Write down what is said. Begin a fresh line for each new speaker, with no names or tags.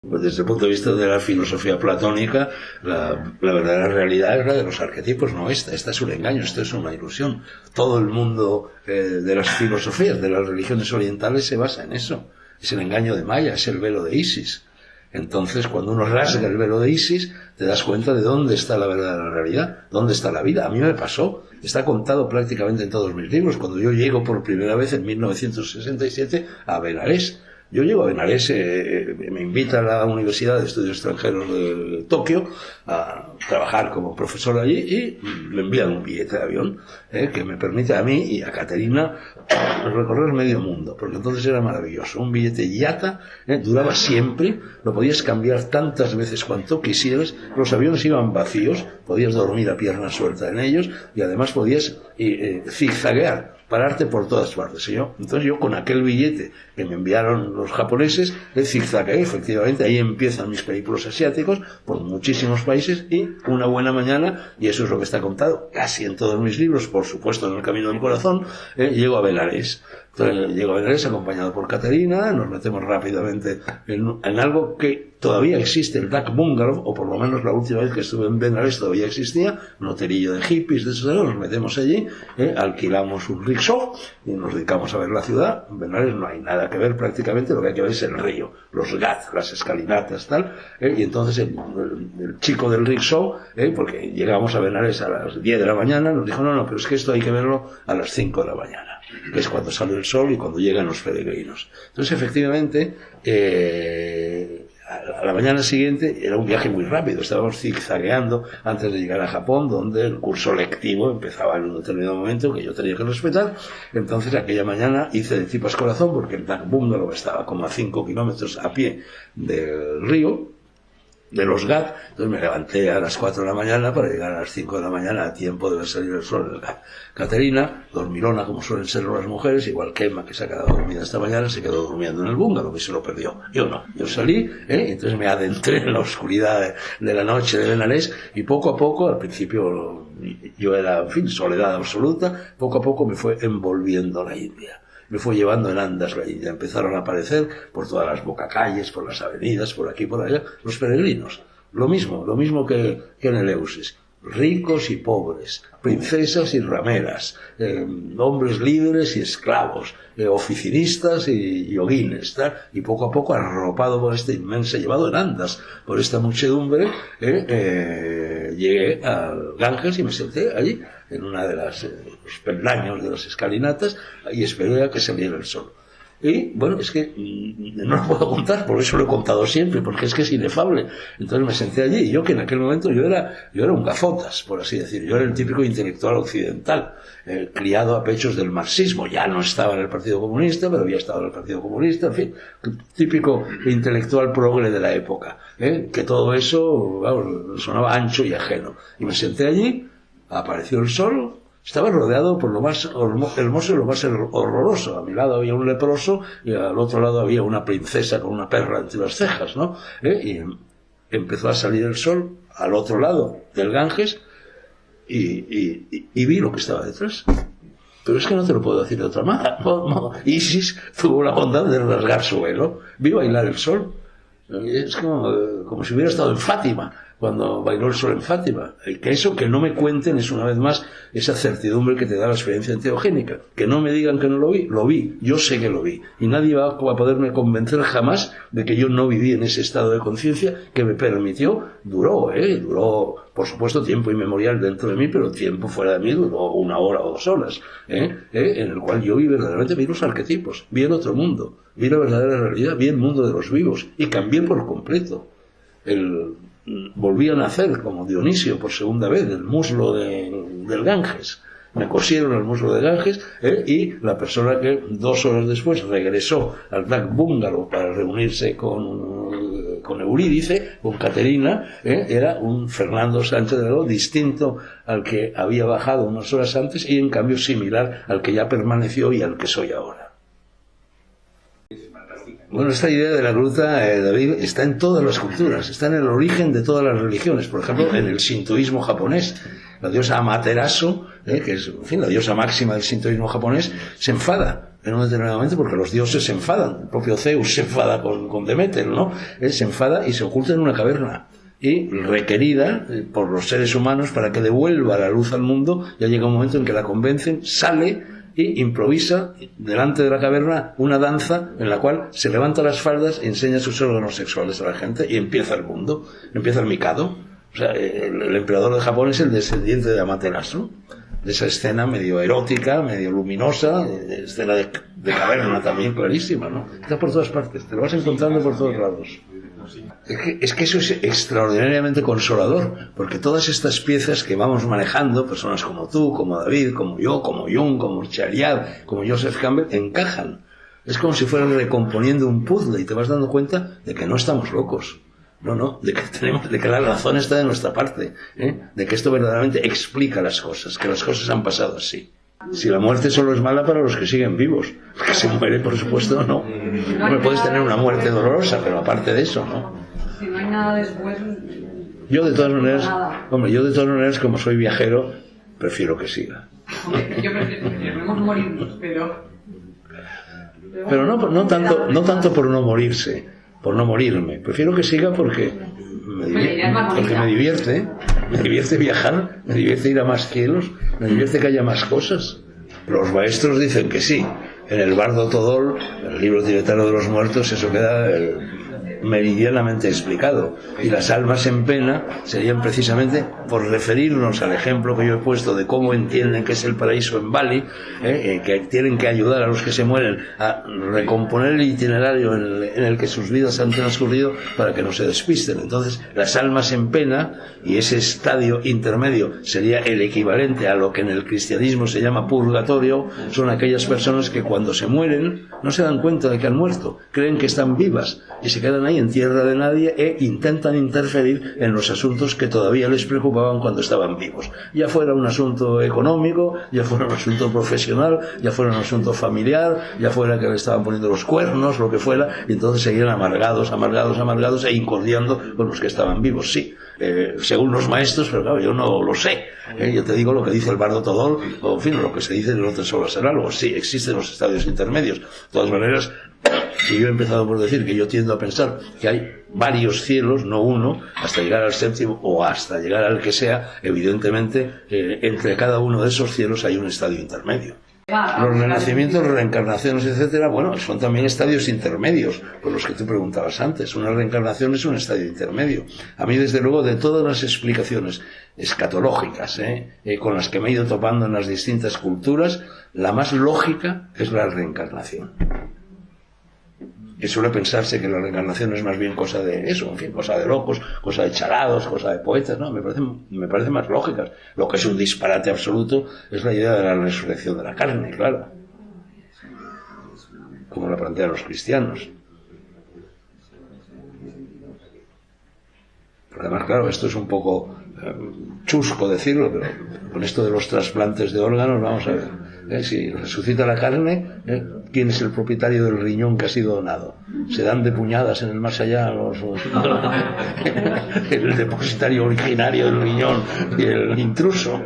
Pues desde el punto de vista de la filosofía platónica, la verdadera realidad es la de los arquetipos, no esta. Esta es un engaño, esto es una ilusión. Todo el mundo de las filosofías, de las religiones orientales se basa en eso. Es el engaño de Maya, es el velo de Isis. Entonces, cuando uno rasga el velo de Isis, te das cuenta de dónde está la verdadera realidad, dónde está la vida. A mí me pasó, está contado prácticamente en todos mis libros. Cuando yo llego por primera vez en 1967 a Benares, yo llego a Benares, me invita a la Universidad de Estudios Extranjeros de Tokio a trabajar como profesor allí y me envían un billete de avión que me permite a mí y a Caterina recorrer medio mundo, porque entonces era maravilloso. Un billete IATA, duraba siempre, lo podías cambiar tantas veces cuanto quisieras, los aviones iban vacíos, podías dormir a pierna suelta en ellos y además podías zigzaguear, pararte por todas partes. Entonces yo con aquel billete que me enviaron los japoneses, zigzagué, efectivamente, ahí empiezan mis periplos asiáticos por muchísimos países y una buena mañana, y eso es lo que está contado casi en todos mis libros, por supuesto en El Camino del Corazón, llego a Benares. Entonces llego a Benares acompañado por Caterina, nos metemos rápidamente en algo que todavía existe, el Dak Bungalow, o por lo menos la última vez que estuve en Benares todavía existía, un hotelillo de hippies, de esos, nos metemos allí, alquilamos un rickshaw y nos dedicamos a ver la ciudad. En Benares no hay nada que ver prácticamente, lo que hay que ver es el río, los ghats, las escalinatas, tal, y entonces el chico del rickshaw, porque llegamos a Benares a las 10 de la mañana, nos dijo, no, pero es que esto hay que verlo a las 5 de la mañana, que es cuando sale el sol y cuando llegan los peregrinos. Entonces, efectivamente, a la mañana siguiente era un viaje muy rápido, estábamos zigzagueando antes de llegar a Japón, donde el curso lectivo empezaba en un determinado momento que yo tenía que respetar. Entonces aquella mañana hice de tripas corazón, porque el Dak Bungalow estaba como a 5 kilómetros a pie del río, de los Ghat. Entonces me levanté a las 4 de la mañana para llegar a las 5 de la mañana a tiempo de ver salir el sol del Ghat. Caterina, dormilona como suelen ser las mujeres, igual que Emma, que se ha quedado dormida esta mañana, se quedó durmiendo en el búngalo, que se lo perdió. Yo no, yo salí, entonces me adentré en la oscuridad de la noche de Benares, y poco a poco, al principio yo era, en fin, soledad absoluta, poco a poco me fue envolviendo la India. Me fue llevando en andas la India. Empezaron a aparecer por todas las bocacalles, por las avenidas, por aquí, por allá, los peregrinos. Lo mismo que en Eleusis. Ricos y pobres, princesas y rameras, hombres libres y esclavos, oficinistas y yoguines, tal. Y poco a poco, arropado por esta inmensa, llevado en andas por esta muchedumbre, llegué al Ganges y me senté allí, en una de los peldaños de las escalinatas, y esperé a que saliera el sol. Y bueno, es que no lo puedo contar, por eso lo he contado siempre, porque es que es inefable. Entonces me senté allí, y yo, que en aquel momento yo era un gafotas, por así decir. Yo era el típico intelectual occidental, criado a pechos del marxismo. Ya no estaba en el Partido Comunista, pero había estado en el Partido Comunista, en fin, típico intelectual progre de la época, que todo eso, vamos, sonaba ancho y ajeno. Y me senté allí, apareció el sol. Estaba rodeado por lo más hermoso y lo más horroroso. A mi lado había un leproso y al otro lado había una princesa con una perla entre las cejas, ¿no? Y empezó a salir el sol al otro lado del Ganges y vi lo que estaba detrás. Pero es que no te lo puedo decir de otra manera. Isis tuvo la bondad de rasgar su velo. Vi bailar el sol. Es como si hubiera estado en Fátima, cuando bailó el sol en Fátima. Que eso, que no me cuenten, es una vez más esa certidumbre que te da la experiencia enteogénica. Que no me digan que no lo vi, yo sé que lo vi. Y nadie va a poderme convencer jamás de que yo no viví en ese estado de conciencia que me permitió, duró, por supuesto, tiempo inmemorial dentro de mí, pero tiempo fuera de mí duró 1 hora o 2 horas, en el cual yo verdaderamente vi los arquetipos, vi el otro mundo, vi la verdadera realidad, vi el mundo de los vivos, y cambié por completo. Volví a nacer como Dionisio por segunda vez del muslo del Ganges. Me cosieron el muslo del Ganges, y la persona que 2 horas después regresó al Dak Bungalow para reunirse con Eurídice, con Caterina, era un Fernando Sánchez de Aló, distinto al que había bajado unas horas antes, y en cambio similar al que ya permaneció y al que soy ahora. Bueno, esta idea de la gruta, David, está en todas las culturas, está en el origen de todas las religiones. Por ejemplo, en el sintoísmo japonés, la diosa Amaterasu, que es, en fin, la diosa máxima del sintoísmo japonés, se enfada en un determinado momento, porque los dioses se enfadan. El propio Zeus se enfada con Deméter, ¿no? Él se enfada y se oculta en una caverna. Y requerida por los seres humanos para que devuelva la luz al mundo, ya llega un momento en que la convencen, sale y improvisa delante de la caverna una danza en la cual se levanta las faldas y enseña sus órganos sexuales a la gente, y empieza el mundo, empieza el Mikado. O sea, el emperador de Japón es el descendiente de Amaterasu, de esa escena medio erótica, medio luminosa, escena de caverna también clarísima, ¿no? Está por todas partes, te lo vas encontrando por todos lados. Es que eso es extraordinariamente consolador, porque todas estas piezas que vamos manejando, personas como tú, como David, como yo, como Jung, como Chariad, como Joseph Campbell, encajan. Es como si fueran recomponiendo un puzzle, y te vas dando cuenta de que no estamos locos. No, de que la razón está de nuestra parte, de que esto verdaderamente explica las cosas, que las cosas han pasado así. Si la muerte solo es mala para los que siguen vivos, porque se muere, por supuesto, no. No puedes tener una muerte dolorosa, pero aparte de eso, ¿no?
Si no hay nada después.
Yo de todas maneras, como soy viajero, prefiero que siga.
Yo prefiero morirnos,
pero no tanto por no morirse, por no morirme. Prefiero que siga porque me divierte viajar, me divierte ir a más cielos, me divierte que haya más cosas. Los maestros dicen que sí. En el Bardo Todol, el libro tibetano de los muertos, eso queda meridianamente explicado, y las almas en pena serían precisamente por referirnos al ejemplo que yo he puesto de cómo entienden que es el paraíso en Bali, que tienen que ayudar a los que se mueren a recomponer el itinerario en el que sus vidas han transcurrido para que no se despisten. Entonces las almas en pena, y ese estadio intermedio sería el equivalente a lo que en el cristianismo se llama purgatorio, son aquellas personas que cuando se mueren no se dan cuenta de que han muerto, creen que están vivas y se quedan ahí en tierra de nadie e intentan interferir en los asuntos que todavía les preocupaban cuando estaban vivos, ya fuera un asunto económico, ya fuera un asunto profesional, ya fuera un asunto familiar, ya fuera que le estaban poniendo los cuernos, lo que fuera, y entonces seguían amargados e incordiando con los que estaban vivos. Sí, según los maestros, pero claro, yo no lo sé, yo te digo lo que dice el Bardo Todol, o en fin, lo que se dice en el Tesoro Sagrado. Sí, existen los estadios intermedios. De todas maneras, si yo he empezado por decir que yo tiendo a pensar que hay varios cielos, no uno, hasta llegar al séptimo o hasta llegar al que sea, evidentemente entre cada uno de esos cielos hay un estadio intermedio. Los renacimientos, reencarnaciones, etcétera, bueno, son también estadios intermedios, por los que tú preguntabas antes. Una reencarnación es un estadio intermedio. A mí, desde luego, de todas las explicaciones escatológicas con las que me he ido topando en las distintas culturas, la más lógica es la reencarnación. Que suele pensarse que la reencarnación es más bien cosa de eso, en fin, cosa de locos, cosa de chalados, cosa de poetas, ¿no? Me parece más lógicas. Lo que es un disparate absoluto es la idea de la resurrección de la carne, claro, como la plantean los cristianos. Porque además, claro, esto es un poco chusco decirlo, pero con esto de los trasplantes de órganos, vamos a ver, si resucita la carne, ¿quién es el propietario del riñón que ha sido donado? Se dan de puñadas en el más allá el depositario originario del riñón y el intruso.